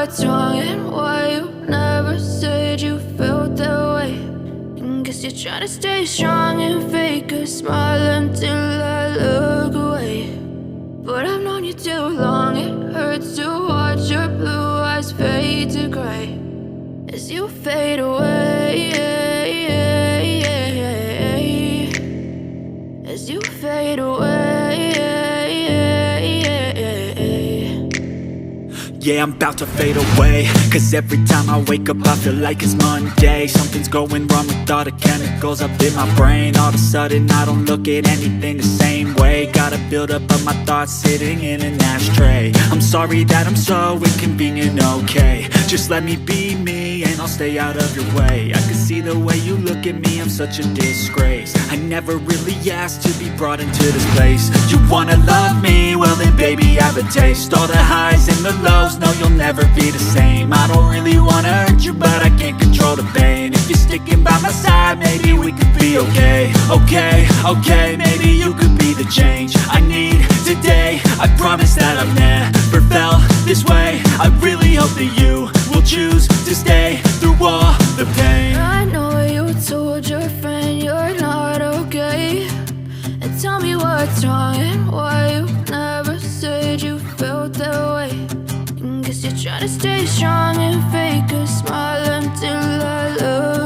what's wrong and why you never said you felt that way. And guess you're trying to stay strong and fake a smile until I look away. But I've known you too long, it hurts to watch your blue eyes fade to gray as you fade away, as you fade away. Yeah, I'm about to fade away, cause every time I wake up I feel like it's Monday. Something's going wrong with all the chemicals up in my brain. All of a sudden I don't look at anything the same way. Got a build up of my thoughts sitting in an ashtray. I'm sorry that I'm so inconvenient, okay. Just let me be me and I'll stay out of your way. I can see the way you look at me, I'm such a disgrace. I never really asked to be brought into this place. You wanna love me? Well then baby have a taste. All the highs and the lows, no you'll never be the same. I don't really wanna hurt you but I can't control the pain. If you're sticking by my side, maybe we could be okay. Okay, maybe you could be the change I need today. I promise that I've never felt this way. I really hope that you will choose to stay through all the pain. I know you told your friend you're not okay, and tell me what's wrong and why you never said you felt that way. And guess you're trying to stay strong and fake a smile until I look